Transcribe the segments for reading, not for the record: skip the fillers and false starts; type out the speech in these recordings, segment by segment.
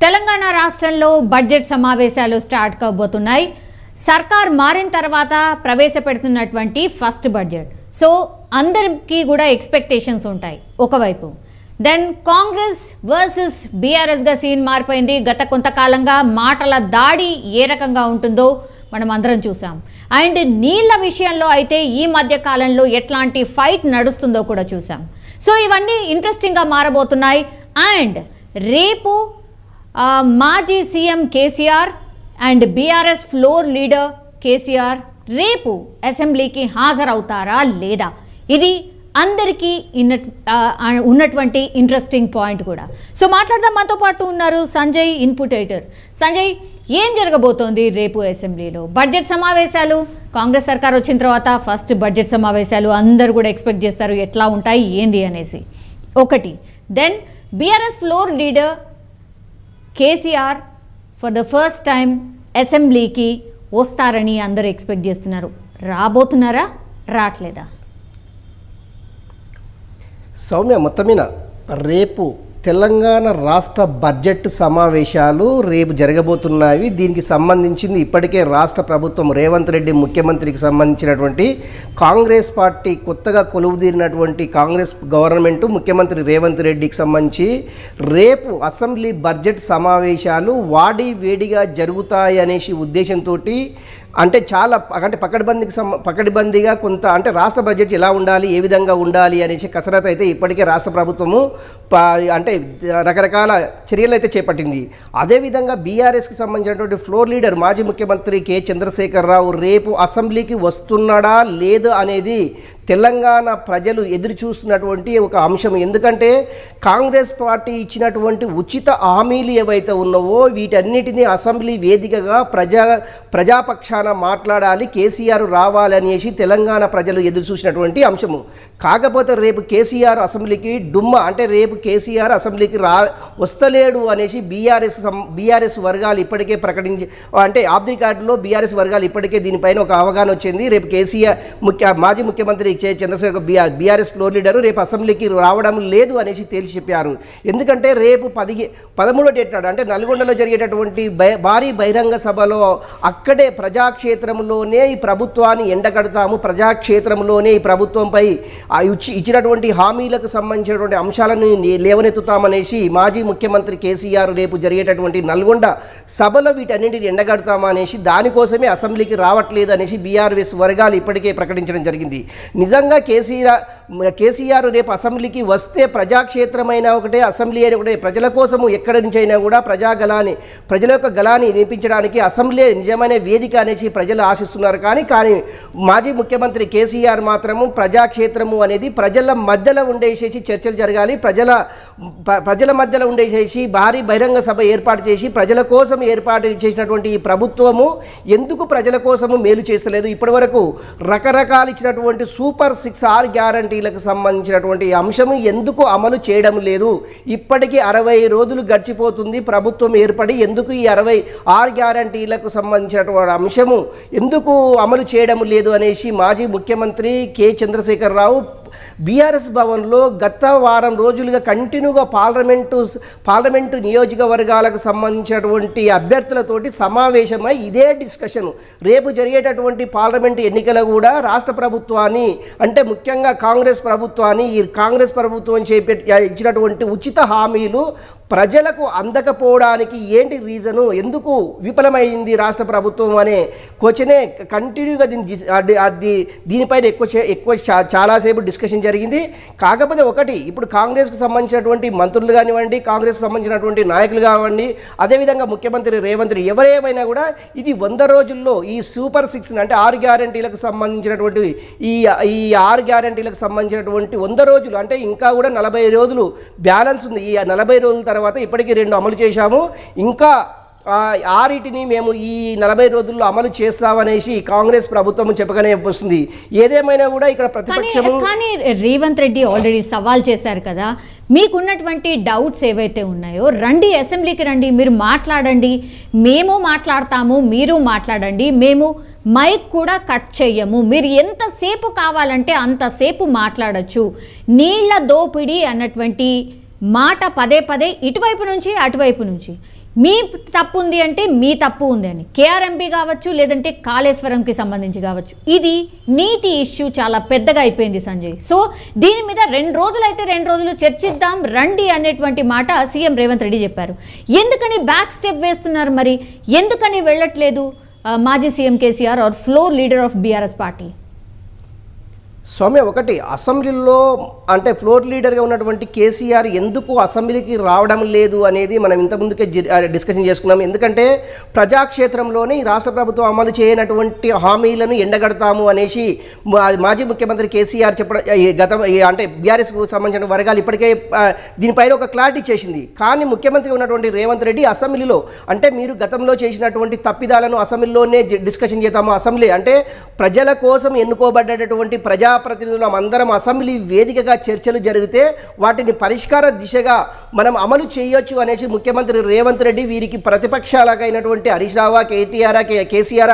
తెలంగాణ రాష్ట్రంలో బడ్జెట్ సమావేశాలు స్టార్ట్ కాబోతున్నాయి. సర్కార్ మారిన తర్వాత ప్రవేశపెడుతున్నటువంటి ఫస్ట్ బడ్జెట్. సో అందరికీ కూడా ఎక్స్పెక్టేషన్స్ ఉంటాయి. ఒకవైపు దెన్ కాంగ్రెస్ వర్సెస్ బీఆర్ఎస్గా సీన్ మారిపోయింది. గత కొంతకాలంగా మాటల దాడి ఏ రకంగా ఉంటుందో మనం అందరం చూసాం. అండ్ నీళ్ల విషయంలో అయితే ఈ మధ్య కాలంలో ఎట్లాంటి ఫైట్ నడుస్తుందో కూడా చూసాం. సో ఇవన్నీ ఇంట్రెస్టింగ్గా మారబోతున్నాయి. అండ్ రేపు మాజీ CM KCR and BRS floor leader KCR రేపు అసెంబ్లీకి హాజరవుతారా లేదా, ఇది అందరికీ ఉన్నటువంటి ఇంట్రెస్టింగ్ పాయింట్ కూడా. సో మాట్లాడదాం. మనతో పాటు ఉన్నారు సంజయ్, ఇన్పుట్ ఎడిటర్. సంజయ్, ఏం జరగబోతోంది రేపు అసెంబ్లీలో? బడ్జెట్ సమావేశాలు, కాంగ్రెస్ సర్కార్ వచ్చిన తర్వాత ఫస్ట్ బడ్జెట్ సమావేశాలు అందరూ కూడా ఎక్స్పెక్ట్ చేస్తారు ఎట్లా ఉంటాయి ఏంది అనేసి. ఒకటి. Then BRS floor leader KCR for the first time అసెంబ్లీకి వస్తారని అందరూ ఎక్స్పెక్ట్ చేస్తున్నారు. రాబోతున్నారా, రావట్లేదా? సౌమ్య, మొత్తమైన రేపు తెలంగాణ రాష్ట్ర బడ్జెట్ సమావేశాలు రేపు జరగబోతున్నాయి. దీనికి సంబంధించింది ఇప్పటికే రాష్ట్ర ప్రభుత్వం రేవంత్ రెడ్డి ముఖ్యమంత్రికి సంబంధించినటువంటి కాంగ్రెస్ పార్టీ కొత్తగా కొలువుదీరినటువంటి కాంగ్రెస్ గవర్నమెంట్ ముఖ్యమంత్రి రేవంత్ రెడ్డికి సంబంధించి రేపు అసెంబ్లీ బడ్జెట్ సమావేశాలు వాడి వేడిగా జరుగుతాయి అనేసి ఉద్దేశంతో అంటే చాలా పకడ్బందీగా కొంత అంటే రాష్ట్ర బడ్జెట్ ఎలా ఉండాలి, ఏ విధంగా ఉండాలి అనేసి కసరత్తు అయితే ఇప్పటికే రాష్ట్ర ప్రభుత్వము అంటే రకరకాల చర్యలు అయితే చేపట్టింది. అదేవిధంగా బీఆర్ఎస్కి సంబంధించినటువంటి ఫ్లోర్ లీడర్ మాజీ ముఖ్యమంత్రి కె చంద్రశేఖరరావు రేపు అసెంబ్లీకి వస్తున్నాడా లేదు అనేది తెలంగాణ ప్రజలు ఎదురు చూస్తున్నటువంటి ఒక అంశం. ఎందుకంటే కాంగ్రెస్ పార్టీ ఇచ్చినటువంటి ఉచిత హామీలు ఏవైతే ఉన్నావో వీటన్నిటినీ అసెంబ్లీ వేదికగా ప్రజాపక్షాన మాట్లాడాలి, కేసీఆర్ రావాలనేసి తెలంగాణ ప్రజలు ఎదురు చూసినటువంటి అంశము. కాకపోతే రేపు కేసీఆర్ అసెంబ్లీకి అంటే రేపు కేసీఆర్ అసెంబ్లీకి వస్తలేడు అనేసి బీఆర్ఎస్ వర్గాలు ఇప్పటికే అంటే ఆఫ్ ది రికార్డులో బీఆర్ఎస్ వర్గాలు ఇప్పటికే దీనిపైన ఒక అవగాహన వచ్చింది. రేపు కేసీఆర్ మాజీ ముఖ్యమంత్రి చంద్రశేఖర్ బీఆర్ఎస్ ఫ్లోర్ లీడరు రేపు అసెంబ్లీకి రావడం లేదు అనేసి తేల్చి చెప్పారు. ఎందుకంటే రేపు 13వ డేట్ నాడు అంటే నల్గొండలో జరిగేటటువంటి భారీ బహిరంగ సభలో అక్కడే ప్రజాక్షేత్రంలోనే ఈ ప్రభుత్వాన్ని ఎండగడతాము, ప్రజాక్షేత్రంలోనే ఈ ప్రభుత్వంపై ఇచ్చినటువంటి హామీలకు సంబంధించినటువంటి అంశాలను లేవనెత్తుతామనేసి మాజీ ముఖ్యమంత్రి కేసీఆర్ రేపు జరిగేటటువంటి నల్గొండ సభలో వీటన్నింటిని ఎండగడతామనేసి దానికోసమే అసెంబ్లీకి రావట్లేదు అనేసి బీఆర్ఎస్ వర్గాలు ఇప్పటికే ప్రకటించడం జరిగింది. నిజంగా కేసీఆర్ రేపు అసెంబ్లీకి వస్తే ప్రజాక్షేత్రమైన ఒకటే, అసెంబ్లీ అయిన ఒకటే, ప్రజల కోసము ఎక్కడి నుంచి అయినా కూడా ప్రజల యొక్క గలాన్ని వినిపించడానికి అసెంబ్లీ నిజమైన వేదిక అనేసి ప్రజలు ఆశిస్తున్నారు. కానీ మాజీ ముఖ్యమంత్రి కేసీఆర్ మాత్రము ప్రజాక్షేత్రము అనేది ప్రజల మధ్యలో ఉండేసేసి చర్చలు జరగాలి, ప్రజల మధ్యలో ఉండేసేసి భారీ బహిరంగ సభ ఏర్పాటు చేసి ప్రజల కోసం ఏర్పాటు చేసినటువంటి ఈ ప్రభుత్వము ఎందుకు ప్రజల కోసము మేలు చేస్తలేదు? ఇప్పటి వరకు రకరకాలు ఇచ్చినటువంటి సూపర్ 6 గ్యారంటీలకు సంబంధించినటువంటి అంశము ఎందుకు అమలు చేయడం లేదు? ఇప్పటికీ 60 రోజులు గడిచిపోతుంది ప్రభుత్వం ఏర్పడి, ఎందుకు ఈ 66 గ్యారంటీలకు సంబంధించినటువంటి అంశము ఎందుకు అమలు చేయడం లేదు అనేసి మాజీ ముఖ్యమంత్రి కె చంద్రశేఖరరావు బీఆర్ఎస్ భవన్లో గత వారం రోజులుగా కంటిన్యూగా పార్లమెంటు నియోజకవర్గాలకు సంబంధించినటువంటి అభ్యర్థులతోటి సమావేశమై ఇదే డిస్కషన్. రేపు జరిగేటటువంటి పార్లమెంటు ఎన్నికలు కూడా రాష్ట్ర ప్రభుత్వాన్ని అంటే ముఖ్యంగా కాంగ్రెస్ ప్రభుత్వం ఇచ్చినటువంటి ఉచిత హామీలు ప్రజలకు అందకపోవడానికి ఏంటి రీజను, ఎందుకు విఫలమైంది రాష్ట్ర ప్రభుత్వం అనే క్వశ్చనే కంటిన్యూగా దీనిపైన ఎక్కువ చాలాసేపు డిస్కషన్ జరిగింది. కాకపోతే ఒకటి, ఇప్పుడు కాంగ్రెస్కి సంబంధించినటువంటి మంత్రులు కానివ్వండి, కాంగ్రెస్కి సంబంధించినటువంటి నాయకులు కానివ్వండి, అదేవిధంగా ముఖ్యమంత్రి రేవంత్ రెడ్డి ఎవరేమైనా కూడా ఇది 100 రోజుల్లో ఈ సూపర్ 6 అంటే 6 గ్యారంటీలకు సంబంధించినటువంటి ఈ 6 గ్యారంటీలకు సంబంధించినటువంటి 100 రోజులు అంటే ఇంకా కూడా 40 రోజులు బ్యాలెన్స్ ఉంది. ఈ 40 రోజుల తర్వాత ఇప్పటికీ 2 అమలు చేశాము, ఇంకా 6టిని మేము ఈ 40 రోజుల్లో అమలు చేస్తామనేసి కాంగ్రెస్ ప్రభుత్వం చెప్పగానే వస్తుంది. ఏదేమైనా కూడా ఇక్కడ ప్రతిపక్షము కానీ రేవంత్ రెడ్డి ఆల్రెడీ సవాల్ చేశారు కదా, మీకున్నటువంటి డౌట్స్ ఏవైతే ఉన్నాయో రండి, అసెంబ్లీకి రండి, మీరు మాట్లాడండి, మేము మాట్లాడతాము, మీరు మాట్లాడండి, మేము మైక్ కూడా కట్ చేయము, మీరు ఎంతసేపు కావాలంటే అంతసేపు మాట్లాడచ్చు, నీళ్ల దోపిడీ అన్నటువంటి మాట పదే పదే ఇటువైపు నుంచి అటువైపు నుంచి మీ తప్పు ఉంది అంటే మీ తప్పు ఉంది అని, కేఆర్ఎంపీ కావచ్చు లేదంటే కాళేశ్వరంకి సంబంధించి కావచ్చు, ఇది నీటి ఇష్యూ చాలా పెద్దగా అయిపోయింది సంజయ్. సో దీని మీద 2 రోజులు చర్చిద్దాం రండి అనేటువంటి మాట సీఎం రేవంత్ రెడ్డి చెప్పారు. ఎందుకని బ్యాక్ స్టెప్ వేస్తున్నారు, మరి ఎందుకని వెళ్ళట్లేదు మాజీ CM KCR are floor leader of BRS party? Soumya, ఒకటి అసెంబ్లీలో అంటే ఫ్లోర్ లీడర్గా ఉన్నటువంటి కేసీఆర్ ఎందుకు అసెంబ్లీకి రావడం లేదు అనేది మనం ఇంతకుముందుకే డిస్కషన్ చేసుకున్నాం. ఎందుకంటే ప్రజాక్షేత్రంలోనే ఈ రాష్ట్ర ప్రభుత్వం అమలు చేయనటువంటి హామీలను ఎండగడతాము అనేసి మాజీ ముఖ్యమంత్రి కేసీఆర్ చెప్పడం అంటే బీఆర్ఎస్కు సంబంధించిన వర్గాలు ఇప్పటికే దీనిపైన ఒక క్లారిటీ చేసింది. కానీ ముఖ్యమంత్రి ఉన్నటువంటి రేవంత్ రెడ్డి అసెంబ్లీలో అంటే మీరు గతంలో చేసినటువంటి తప్పిదాలను అసెంబ్లీలోనే డిస్కషన్ చేద్దాము. అసెంబ్లీ అంటే ప్రజల కోసం ఎన్నుకోబడ్డటువంటి ప్రజాప్రతినిధులం అందరం అసెంబ్లీ వేదికగా చర్చలు జరిగితే వాటిని పరిష్కార దిశగా మనం అమలు చేయొచ్చు అనేసి ముఖ్యమంత్రి రేవంత్ రెడ్డి వీరికి ప్రతిపక్షాలకైనటువంటి హరీష్ రావు, కేసీఆర్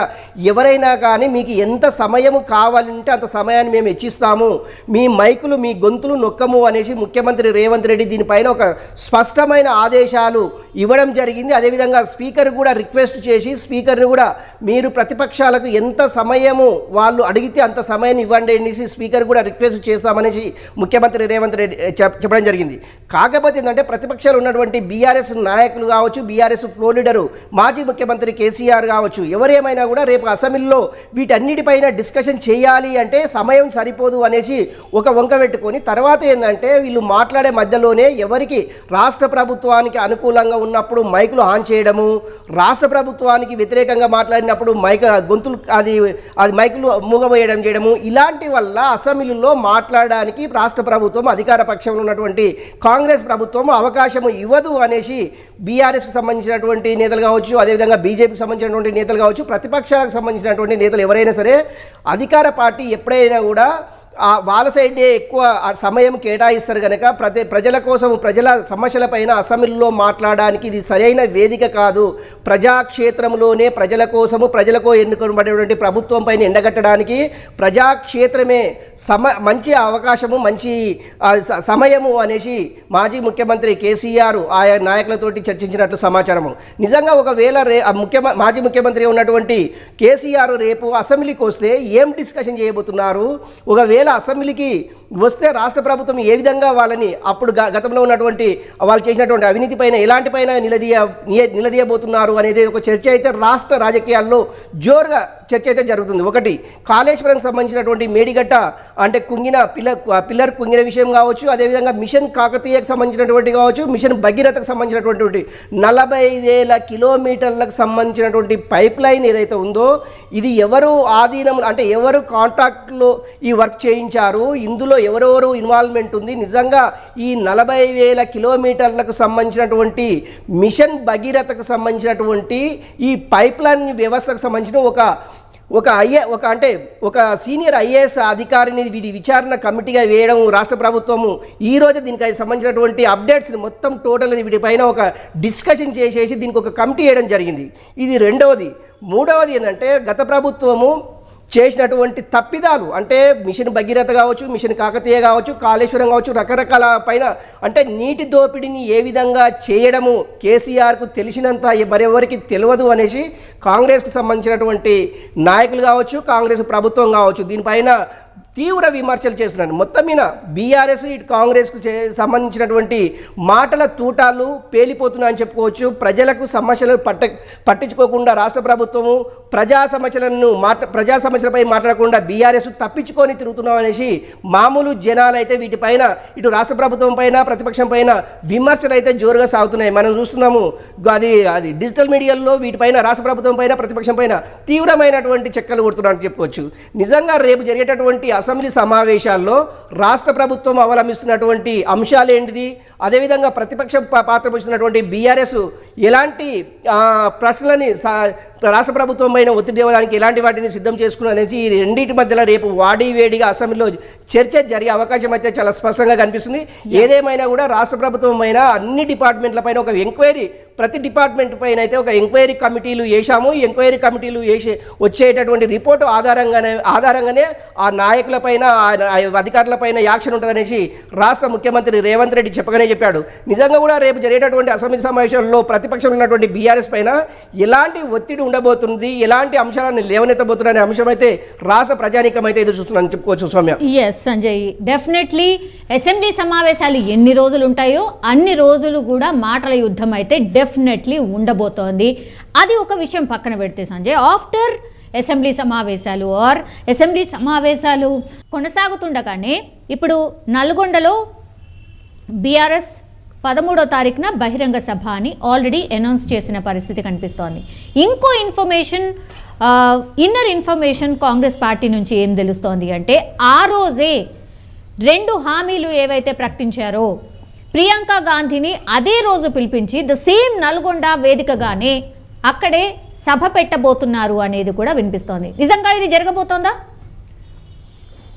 ఎవరైనా కానీ మీకు ఎంత సమయం కావాలంటే అంత సమయాన్ని మేము ఇచ్చిస్తాము, మీ మైకులు మీ గొంతులు నొక్కము అనేసి ముఖ్యమంత్రి రేవంత్ రెడ్డి దీనిపైన ఒక స్పష్టమైన ఆదేశాలు ఇవ్వడం జరిగింది. అదేవిధంగా స్పీకర్ కూడా రిక్వెస్ట్ చేసి స్పీకర్ని కూడా మీరు ప్రతిపక్షాలకు ఎంత సమయము వాళ్ళు అడిగితే అంత సమయాన్ని ఇవ్వండి అనేసి స్పీకర్ కూడా రిక్వెస్ట్ చేస్తామనేసి ముఖ్యమంత్రి రేవంత్ రెడ్డి చెప్పడం జరిగింది. కాకపోతే ఏంటంటే ప్రతిపక్షాలు ఉన్నటువంటి బీఆర్ఎస్ నాయకులు కావచ్చు, బీఆర్ఎస్ ఫ్లోర్ లీడరు మాజీ ముఖ్యమంత్రి కేసీఆర్ కావచ్చు, ఎవరేమైనా కూడా రేపు అసెంబ్లీలో వీటన్నిటిపైన డిస్కషన్ చేయాలి అంటే సమయం సరిపోదు అనేసి ఒక వంక పెట్టుకొని తర్వాత ఏంటంటే వీళ్ళు మాట్లాడే మధ్యలోనే ఎవరికి రాష్ట్ర ప్రభుత్వానికి అనుకూలంగా ఉన్నప్పుడు మైకులు ఆన్ చేయడము, రాష్ట్ర ప్రభుత్వానికి వ్యతిరేకంగా మాట్లాడినప్పుడు గొంతులు అది మైకులు మూగబోయడం చేయడము, ఇలాంటి వల్ల అసెంబ్లీలో మాట్లాడడానికి రాష్ట్ర ప్రభుత్వం అధికార పక్షంలో ఉన్నటువంటి కాంగ్రెస్ ప్రభుత్వం అవకాశం ఇవ్వదు అనేసి బీఆర్ఎస్కి సంబంధించినటువంటి నేతలు కావచ్చు, అదేవిధంగా బీజేపీకి సంబంధించినటువంటి నేతలు కావచ్చు, ప్రతిపక్షాలకు సంబంధించినటువంటి నేతలు ఎవరైనా సరే అధికార పార్టీ ఎప్పుడైనా కూడా వాళ్ళ సైడే ఎక్కువ సమయం కేటాయిస్తారు కనుక ప్రజల కోసం ప్రజల సమస్యలపైన అసెంబ్లీలో మాట్లాడడానికి ఇది సరైన వేదిక కాదు. ప్రజాక్షేత్రంలోనే ప్రజల కోసము ప్రజలకు ఎన్నుకోబడేటువంటి ప్రభుత్వం పైన ఎండగట్టడానికి ప్రజాక్షేత్రమే మంచి అవకాశము, మంచి సమయము అనేసి మాజీ ముఖ్యమంత్రి కేసీఆర్ ఆయా నాయకులతోటి చర్చించినట్లు సమాచారము. నిజంగా ఒకవేళ మాజీ ముఖ్యమంత్రి ఉన్నటువంటి కేసీఆర్ రేపు అసెంబ్లీకి వస్తే ఏం డిస్కషన్ చేయబోతున్నారు, ఒకవేళ అసెంబ్లీకి వస్తే రాష్ట్ర ప్రభుత్వం ఏ విధంగా వాళ్ళని అప్పుడు గతంలో ఉన్నటువంటి వాళ్ళు చేసినటువంటి అవినీతి పైన ఎలాంటి పైన నిలదీయబోతున్నారు అనేది ఒక చర్చ అయితే రాష్ట్ర రాజకీయాల్లో జోరుగా చర్చ అయితే జరుగుతుంది. ఒకటి కాళేశ్వరంకి సంబంధించినటువంటి మేడిగడ్డ అంటే పిల్లర్ కుంగిన విషయం కావచ్చు, అదేవిధంగా మిషన్ కాకతీయకు సంబంధించినటువంటి కావచ్చు, మిషన్ భగీరథకు సంబంధించినటువంటి 40,000 కిలోమీటర్లకు సంబంధించినటువంటి పైప్ లైన్ ఏదైతే ఉందో ఇది ఎవరు ఆధీనం అంటే ఎవరు కాంట్రాక్ట్లో ఈ వర్క్ చేయించారు, ఇందులో ఎవరెవరు ఇన్వాల్వ్మెంట్ ఉంది, నిజంగా ఈ 40,000 కిలోమీటర్లకు సంబంధించినటువంటి మిషన్ భగీరథకు సంబంధించినటువంటి ఈ పైప్ లైన్ వ్యవస్థకు సంబంధించిన ఒక సీనియర్ ఐఏఎస్ అధికారిని వీడి విచారణ కమిటీగా వేయడం రాష్ట్ర ప్రభుత్వము ఈరోజు దీనికి సంబంధించినటువంటి అప్డేట్స్ని మొత్తం టోటల్ వీటిపైన ఒక డిస్కషన్ చేసేసి దీనికి ఒక కమిటీ వేయడం జరిగింది. ఇది రెండవది. మూడవది ఏంటంటే గత ప్రభుత్వము చేసినటువంటి తప్పిదాలు అంటే మిషన్ భగీరథ కావచ్చు, మిషన్ కాకతీయ కావచ్చు, కాళేశ్వరం కావచ్చు, రకరకాల పైన అంటే నీటి దోపిడీని ఏ విధంగా చేయడము కేసీఆర్కు తెలిసినంత మరెవరికి తెలియదు అనేసి కాంగ్రెస్కి సంబంధించినటువంటి నాయకులు కావచ్చు, కాంగ్రెస్ ప్రభుత్వం కావచ్చు దీనిపైన తీవ్ర విమర్శలు చేస్తున్నారు. మొత్తం మీద బీఆర్ఎస్ ఇటు కాంగ్రెస్కు సంబంధించినటువంటి మాటల తూటాలు పేలిపోతున్నాయని చెప్పుకోవచ్చు. ప్రజలకు సమస్యలు పట్టించుకోకుండా రాష్ట్ర ప్రభుత్వము ప్రజా సమస్యలపై మాట్లాడకుండా బీఆర్ఎస్ తప్పించుకొని తిరుగుతున్నాం అనేసి మామూలు జనాలు అయితే వీటిపైన ఇటు రాష్ట్ర ప్రభుత్వం పైన ప్రతిపక్షం పైన విమర్శలు అయితే జోరుగా సాగుతున్నాయి. మనం చూస్తున్నాము అది డిజిటల్ మీడియాలో వీటిపైన రాష్ట్ర ప్రభుత్వం పైన ప్రతిపక్షం పైన తీవ్రమైనటువంటి చెక్కలు కొడుతున్నారని చెప్పుకోవచ్చు. నిజంగా రేపు జరిగేటటువంటి అసెంబ్లీ సమావేశాల్లో రాష్ట్ర ప్రభుత్వం అవలంబిస్తున్నటువంటి అంశాలు ఏంటిది, అదేవిధంగా ప్రతిపక్ష పాత్ర పోషిస్తున్నటువంటి బీఆర్ఎస్ ఎలాంటి ప్రశ్నలని రాష్ట్ర ప్రభుత్వం పైన ఒత్తిడి ఇవ్వడానికి ఎలాంటి వాటిని సిద్ధం చేసుకున్నారు అనేసి ఈ రెండింటి మధ్యలో రేపు వేడిగా అసెంబ్లీలో చర్చ జరిగే అవకాశం అయితే చాలా స్పష్టంగా కనిపిస్తుంది. ఏదేమైనా కూడా రాష్ట్ర ప్రభుత్వం పైన అన్ని డిపార్ట్మెంట్ల పైన ఒక ఎంక్వైరీ, ప్రతి డిపార్ట్మెంట్ పైన అయితే ఒక ఎంక్వైరీ కమిటీలు వేశాము. ఈ ఎంక్వైరీ కమిటీలు వచ్చేటటువంటి రిపోర్టు ఆధారంగానే ఆ నాయకుల పైన అధికారుల పైన యాక్షన్ ఉంటుందనేసి రాష్ట్ర ముఖ్యమంత్రి రేవంత్ రెడ్డి చెప్పాడు. నిజంగా కూడా రేపు జరిగేటటువంటి అసెంబ్లీ సమావేశాల్లో ప్రతిపక్షంలో ఉన్నటువంటి బీఆర్ఎస్ పైన ఎలాంటి ఒత్తిడి ఉండబోతుంది, ఎలాంటి అంశాలను లేవనెత్తబోతున్న అంశం అయితే రాష్ట్ర ప్రజానీకం అయితే ఎదురు చూస్తుందని చెప్పుకోవచ్చు. Soumya, yes Sanjay, definitely assembly సమావేశాలు ఎన్ని రోజులు ఉంటాయో అన్ని రోజులు కూడా మాటల యుద్ధం అయితే డెఫినెట్లీ ఉండబోతోంది. అది ఒక విషయం పక్కన పెడితే సంజయ్, ఆఫ్టర్ అసెంబ్లీ సమావేశాలు కొనసాగుతుండగానే ఇప్పుడు నల్గొండలో బీఆర్ఎస్ 13వ తారీఖున బహిరంగ సభ అని ఆల్రెడీ అనౌన్స్ చేసిన పరిస్థితి కనిపిస్తోంది. ఇంకో ఇన్నర్ ఇన్ఫర్మేషన్ కాంగ్రెస్ పార్టీ నుంచి ఏం తెలుస్తోంది అంటే, ఆ రోజే 2 హామీలు ఏవైతే ప్రకటించారో ప్రియాంక గాంధీని అదే రోజు పిలిపించి ద సేమ్ నల్గొండ వేదికగానే అక్కడే సభ పెట్టబోతున్నారు అనేది కూడా వినిపిస్తోంది. నిజంగా ఇది జరగబోతోందా?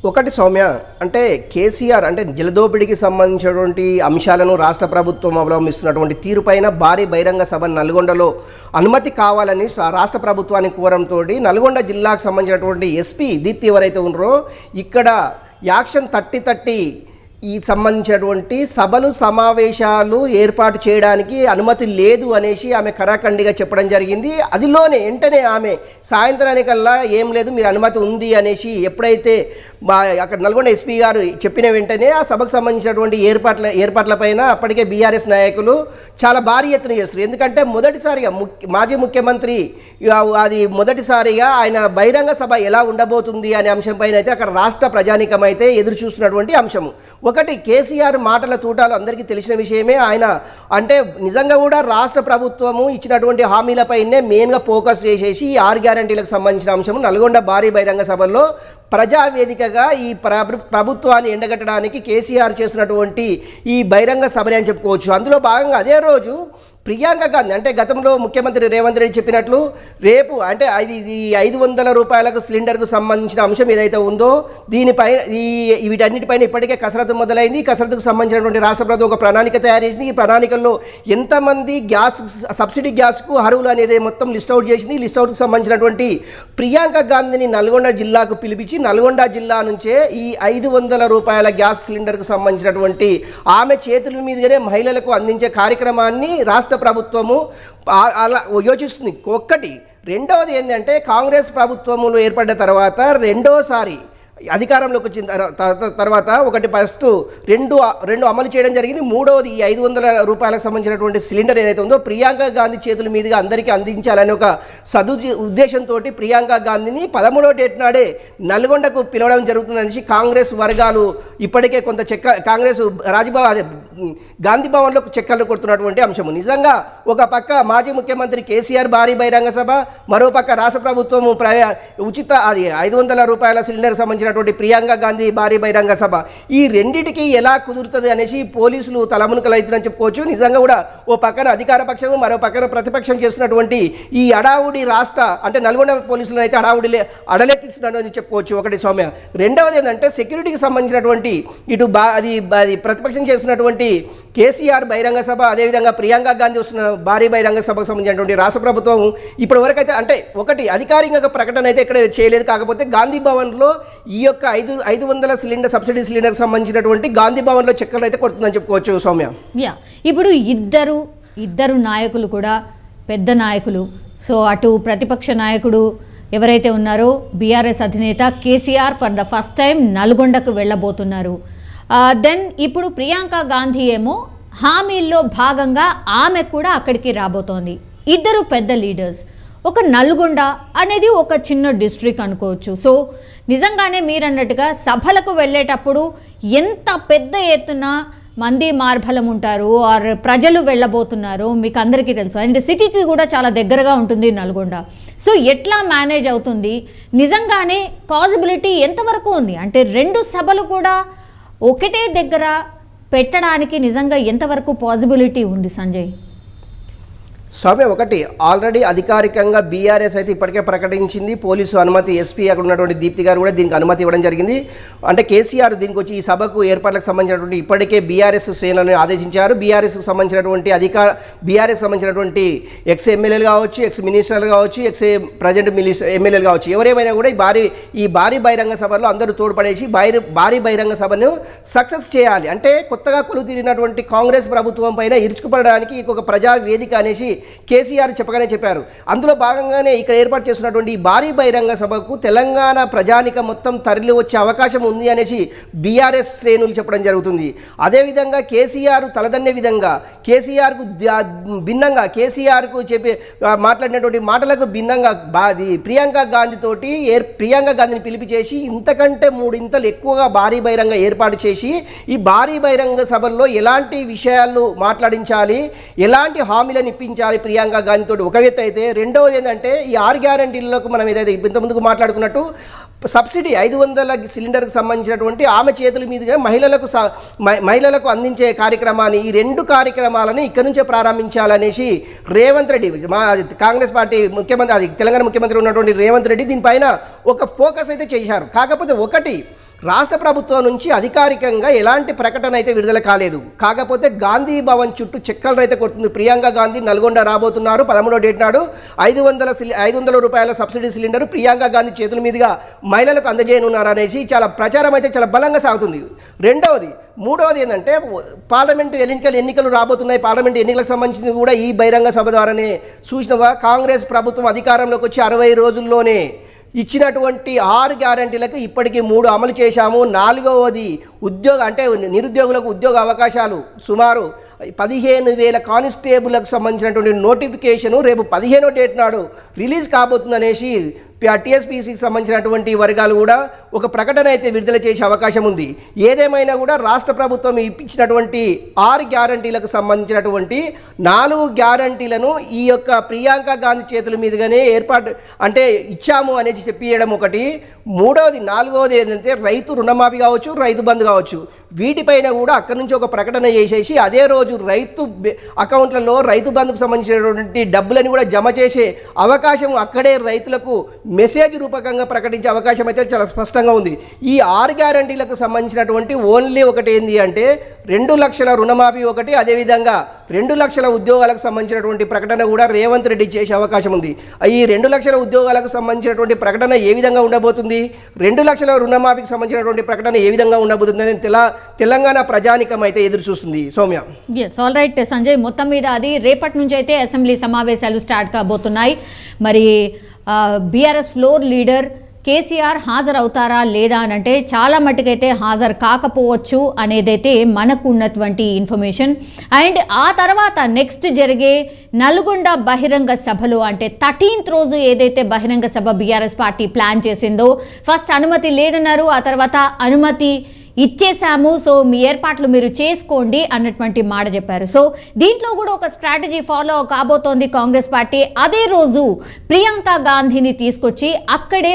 ఒకటి సౌమ్య, అంటే కేసీఆర్ అంటే జలదోపిడికి సంబంధించినటువంటి అంశాలను రాష్ట్ర ప్రభుత్వం అవలంబిస్తున్నటువంటి తీరుపైన భారీ బహిరంగ సభ నల్గొండలో అనుమతి కావాలని రాష్ట్ర ప్రభుత్వానికి కోరంతో నల్గొండ జిల్లాకు సంబంధించినటువంటి ఎస్పీ దీప్తి ఎవరైతే ఉన్నారో ఇక్కడ యాక్షన్ 30 ఈ సంబంధించినటువంటి సభలు సమావేశాలు ఏర్పాటు చేయడానికి అనుమతి లేదు అనేసి ఆమె కరాఖండిగా చెప్పడం జరిగింది. అదిలోనే వెంటనే ఆమె సాయంత్రానికల్లా ఏం లేదు, మీరు అనుమతి ఉంది అనేసి ఎప్పుడైతే అక్కడ నల్గొండ ఎస్పీ గారు చెప్పిన వెంటనే ఆ సభకు సంబంధించినటువంటి ఏర్పాట్లపైన అప్పటికే బీఆర్ఎస్ నాయకులు చాలా భారీ ఎత్తున చేస్తారు. ఎందుకంటే మొదటిసారిగా మాజీ ముఖ్యమంత్రి మొదటిసారిగా ఆయన బహిరంగ సభ ఎలా ఉండబోతుంది అనే అంశంపైన అయితే అక్కడ రాష్ట్ర ప్రజానీకం అయితే ఎదురు చూస్తున్నటువంటి అంశము. ఒకటి, కేసీఆర్ మాటల తూటాలు అందరికీ తెలిసిన విషయమే. ఆయన అంటే నిజంగా కూడా రాష్ట్ర ప్రభుత్వము ఇచ్చినటువంటి హామీలపైనే మెయిన్గా ఫోకస్ చేసేసి 6 గ్యారంటీలకు సంబంధించిన అంశము నల్గొండ భారీ బహిరంగ సభల్లో ప్రజావేదికగా ఈ ప్రభుత్వాన్ని ఎండగట్టడానికి కేసీఆర్ చేసినటువంటి ఈ బహిరంగ సభని అని చెప్పుకోవచ్చు. అందులో భాగంగా అదే రోజు ప్రియాంక గాంధీ అంటే గతంలో ముఖ్యమంత్రి రేవంత్ రెడ్డి చెప్పినట్లు రేపు అంటే ఈ 500 రూపాయలకు సిలిండర్కు సంబంధించిన అంశం ఏదైతే ఉందో దీనిపైన వీటన్నిటిపైన ఇప్పటికే కసరత్తు మొదలైంది. కసరత్తుకు సంబంధించినటువంటి రాష్ట్ర ప్రభుత్వం ఒక ప్రణాళిక తయారు చేసింది. ఈ ప్రణాళికల్లో ఎంతమంది సబ్సిడీ గ్యాస్కు అర్హులు అనేది మొత్తం లిస్ట్ అవుట్ చేసింది. లిస్ట్ అవుట్కు సంబంధించినటువంటి ప్రియాంక గాంధీని నల్గొండ జిల్లాకు పిలిపించి నల్గొండ జిల్లా నుంచే ఈ 500 రూపాయల గ్యాస్ సిలిండర్కు సంబంధించినటువంటి ఆమె చేతుల మీదుగానే మహిళలకు అందించే కార్యక్రమాన్ని రాష్ట్ర ప్రభుత్వము అలా యోచిస్తుంది. ఒక్కటి. రెండవది ఏంటంటే కాంగ్రెస్ ప్రభుత్వములు ఏర్పడ్డ తర్వాత రెండోసారి అధికారంలోకి వచ్చిన తర్వాత ఒకటి ఫస్ట్ రెండు అమలు చేయడం జరిగింది. మూడవది ఈ 500 రూపాయలకు సంబంధించినటువంటి సిలిండర్ ఏదైతే ఉందో ప్రియాంక గాంధీ చేతుల మీదుగా అందరికీ అందించాలని ఒక ఉద్దేశంతో ప్రియాంక గాంధీని 13వ డేట్ నాడే నల్గొండకు పిలవడం జరుగుతుందనేసి కాంగ్రెస్ వర్గాలు ఇప్పటికే కొంత కాంగ్రెస్ గాంధీ భవన్లో చెక్కలు కొడుతున్నటువంటి అంశము. నిజంగా ఒక పక్క మాజీ ముఖ్యమంత్రి కేసీఆర్ భారీ బహిరంగ సభ, మరో పక్క రాష్ట్ర ప్రభుత్వము ఉచిత 500 రూపాయల సిలిండర్ సంబంధించిన ప్రియాంక గాంధీ భారీ బహిరంగ సభ, ఈ రెండిటికి ఎలా కుదురుతుంది అనేసి పోలీసులు తలమునకలు అవుతుందని చెప్పుకోవచ్చు. నిజంగా కూడా ఓ పక్కన అధికార పక్షము, మరో పక్కన ప్రతిపక్షం చేస్తున్నటువంటి ఈ అడావుడి అంటే నల్గొండ పోలీసులు అయితే అడలెత్తిస్తున్నారని చెప్పుకోవచ్చు. ఒకటి సౌమ్య. రెండవది ఏంటంటే సెక్యూరిటీకి సంబంధించినటువంటి ఇటు అది ప్రతిపక్షం చేస్తున్నటువంటి కేసీఆర్ బహిరంగ సభ, అదేవిధంగా ప్రియాంక గాంధీ వస్తున్న భారీ బహిరంగ సభకు సంబంధించినటువంటి రాష్ట్ర ప్రభుత్వం ఇప్పటి వరకు అయితే అంటే ఒకటి అధికారికంగా ప్రకటన అయితే ఇక్కడ చేయలేదు. కాకపోతే గాంధీ భవన్లో ఈ యొక్క 500 సిలిండర్ సబ్సిడీ సిలిండర్కి సంబంధించినటువంటి గాంధీ భవన్లో చెక్కలు అయితే కొడుతుందని చెప్పుకోవచ్చు. సౌమ్య, ఇప్పుడు ఇద్దరు నాయకులు కూడా పెద్ద నాయకులు. సో అటు ప్రతిపక్ష నాయకుడు ఎవరైతే ఉన్నారో బీఆర్ఎస్ అధినేత KCR for the first time నల్గొండకు వెళ్ళబోతున్నారు. దెన్ ఇప్పుడు ప్రియాంక గాంధీ ఏమో హామీల్లో భాగంగా ఆమె కూడా అక్కడికి రాబోతోంది. ఇద్దరు పెద్ద లీడర్స్. ఒక నల్గొండ అనేది ఒక చిన్న డిస్ట్రిక్ట్ అనుకోవచ్చు. సో నిజంగానే మీరన్నట్టుగా సభలకు వెళ్ళేటప్పుడు ఎంత పెద్ద ఎత్తున మంది మార్బలం ఉంటారు ఆర్ ప్రజలు వెళ్ళబోతున్నారు మీకు అందరికీ తెలుసు. అండ్ సిటీకి కూడా చాలా దగ్గరగా ఉంటుంది నల్గొండ. సో ఎట్లా మేనేజ్ అవుతుంది? నిజంగానే పాసిబిలిటీ ఎంతవరకు ఉంది? అంటే 2 సభలు కూడా ఒకటే దగ్గర పెట్టడానికి నిజంగా ఎంతవరకు పాసిబిలిటీ ఉంది సంజయ్? స్వామి ఒకటి ఆల్రెడీ అధికారికంగా బీఆర్ఎస్ అయితే ఇప్పటికే ప్రకటించింది, పోలీసు అనుమతి, ఎస్పీ అక్కడ ఉన్నటువంటి దీప్తి గారు కూడా దీనికి అనుమతి ఇవ్వడం జరిగింది. అంటే కేసీఆర్ దీనికి వచ్చి ఈ సభకు ఏర్పాట్లకు సంబంధించినటువంటి ఇప్పటికే బీఆర్ఎస్ శ్రేణులను ఆదేశించారు. బీఆర్ఎస్కి సంబంధించినటువంటి బీఆర్ఎస్ సంబంధించినటువంటి ఎక్స్ ఎమ్మెల్యేలు కావచ్చు, ఎక్స్ మినిస్టర్లు కావచ్చు, ఎక్స్ ప్రజెంట్ ఎమ్మెల్యేలు కావచ్చు, ఎవరేమైనా కూడా ఈ భారీ బహిరంగ సభలో అందరూ తోడ్పడేసి భారీ బహిరంగ సభను సక్సెస్ చేయాలి. అంటే కొత్తగా కొలువు తీరినటువంటి కాంగ్రెస్ ప్రభుత్వం పైన ఇరుచుకుపడడానికి ఒక ప్రజా వేదిక అనేసి కేసీఆర్ చెప్పారు. అందులో భాగంగానే ఇక్కడ ఏర్పాటు చేస్తున్నటువంటి ఈ భారీ బహిరంగ సభకు తెలంగాణ ప్రజానిక మొత్తం తరలి వచ్చే అవకాశం ఉంది అనేసి బీఆర్ఎస్ శ్రేణులు చెప్పడం జరుగుతుంది. అదేవిధంగా కేసీఆర్ తలదన్నే విధంగా కేసీఆర్కు భిన్నంగా కేసీఆర్కు మాట్లాడినటువంటి మాటలకు భిన్నంగా ప్రియాంక గాంధీని పిలిపించేసి ఇంతకంటే 3 ఇంతలు ఎక్కువగా భారీ బహిరంగ ఏర్పాటు చేసి ఈ భారీ బహిరంగ సభల్లో ఎలాంటి విషయాలు మాట్లాడించాలి, ఎలాంటి హామీలను ఇప్పించాలి ప్రియాంక గాంధీతో ఒక వ్యక్తి అయితే, రెండవది ఏంటంటే ఈ 6 గ్యారంటీలకు మనం ఏదైతే ఇంతకుముందుకు మాట్లాడుకున్నట్టు సబ్సిడీ 500 సిలిండర్కి సంబంధించినటువంటి ఆమె చేతుల మీదుగా మహిళలకు అందించే కార్యక్రమాన్ని, ఈ 2 కార్యక్రమాలను ఇక్కడి నుంచే ప్రారంభించాలనేసి రేవంత్ రెడ్డి కాంగ్రెస్ పార్టీ ముఖ్యమంత్రి తెలంగాణ ముఖ్యమంత్రి ఉన్నటువంటి రేవంత్ రెడ్డి దీనిపైన ఒక ఫోకస్ అయితే చేశారు. కాకపోతే ఒకటి రాష్ట్ర ప్రభుత్వం నుంచి అధికారికంగా ఎలాంటి ప్రకటన అయితే విడుదల కాలేదు. కాకపోతే గాంధీ భవన్ చుట్టూ చెక్కలు అయితే కొడుతుంది. ప్రియాంక గాంధీ నల్గొండ రాబోతున్నారు 13వ డేట్ నాడు. 500 రూపాయల సబ్సిడీ సిలిండర్ ప్రియాంక గాంధీ చేతుల మీదుగా మహిళలకు అందజేయనున్నారు అనేసి చాలా ప్రచారం అయితే చాలా బలంగా సాగుతుంది. మూడవది ఏంటంటే పార్లమెంటు ఎన్నికలు రాబోతున్నాయి. పార్లమెంటు ఎన్నికలకు సంబంధించింది కూడా ఈ బహిరంగ సభ ద్వారానే చూసినవా. కాంగ్రెస్ ప్రభుత్వం అధికారంలోకి వచ్చి 60 రోజుల్లోనే ఇచ్చినటువంటి 6 గ్యారంటీలకు ఇప్పటికీ 3 అమలు చేశాము. 4వది నిరుద్యోగులకు ఉద్యోగ అవకాశాలు సుమారు 15,000 కానిస్టేబుల్లకు సంబంధించినటువంటి నోటిఫికేషను రేపు 15వ డేట్ నాడు రిలీజ్ కాబోతుందనేసి టీఎస్పీసీకి సంబంధించినటువంటి వర్గాలు కూడా ఒక ప్రకటన అయితే విడుదల చేసే అవకాశం ఉంది. ఏదేమైనా కూడా రాష్ట్ర ప్రభుత్వం ఇప్పించినటువంటి 6 గ్యారంటీలకు సంబంధించినటువంటి 4 గ్యారంటీలను ఈ యొక్క ప్రియాంక గాంధీ చేతుల మీదుగానే ఇచ్చాము అనేది చెప్పియడం ఒకటి. నాలుగవది ఏంటంటే రైతు రుణమాఫీ కావచ్చు, రైతు బంధు కావచ్చు, వీటిపైన కూడా అక్కడి నుంచి ఒక ప్రకటన చేసేసి అదే రోజు రైతు అకౌంట్లలో రైతు బంధుకు సంబంధించినటువంటి డబ్బులని కూడా జమ చేసే అవకాశం అక్కడే రైతులకు మెసేజ్ రూపకంగా ప్రకటించే అవకాశం అయితే చాలా స్పష్టంగా ఉంది. ఈ 6 గ్యారంటీలకు సంబంధించినటువంటి ఓన్లీ ఒకటి ఏంది అంటే 2 లక్షల రుణమాఫీ ఒకటి, అదేవిధంగా 2 లక్షల ఉద్యోగాలకు సంబంధించినటువంటి ప్రకటన కూడా రేవంత్ రెడ్డి చేసే అవకాశం ఉంది. ఈ 2 లక్షల ఉద్యోగాలకు సంబంధించినటువంటి ప్రకటన ఏ విధంగా ఉండబోతుంది, 2 లక్షల రుణమాఫీకి సంబంధించినటువంటి ప్రకటన ఏ విధంగా ఉండబోతుంది అని తెలంగాణ ప్రజానికం అయితే ఎదురు చూస్తుంది. సౌమ్య, ఆల్ రైట్ సంజయ్, మొత్తం మీద అది రేపటి నుంచి అయితే అసెంబ్లీ సమావేశాలు స్టార్ట్ కాబోతున్నాయి. మరి బీఆర్ఎస్ ఫ్లోర్ లీడర్ కేసీఆర్ హాజరవుతారా లేదా అని అంటే చాలా మట్టుకైతే హాజరు కాకపోవచ్చు అనేదైతే మనకు ఉన్నటువంటి ఇన్ఫర్మేషన్. అండ్ ఆ తర్వాత నెక్స్ట్ జరిగే నల్గొండ బహిరంగ సభలో అంటే 13th రోజు ఏదైతే బహిరంగ సభ బీఆర్ఎస్ పార్టీ ప్లాన్ చేసిందో ఫస్ట్ అనుమతి లేదన్నారు, ఆ తర్వాత అనుమతి ఇచ్చేసాము, సో మీ ఏర్పాట్లు మీరు చేసుకోండి అన్నటువంటి మాట చెప్పారు. సో దీంట్లో కూడా ఒక స్ట్రాటజీ ఫాలో కాబోతోంది కాంగ్రెస్ పార్టీ. అదే రోజు ప్రియాంక గాంధీని తీసుకొచ్చి అక్కడే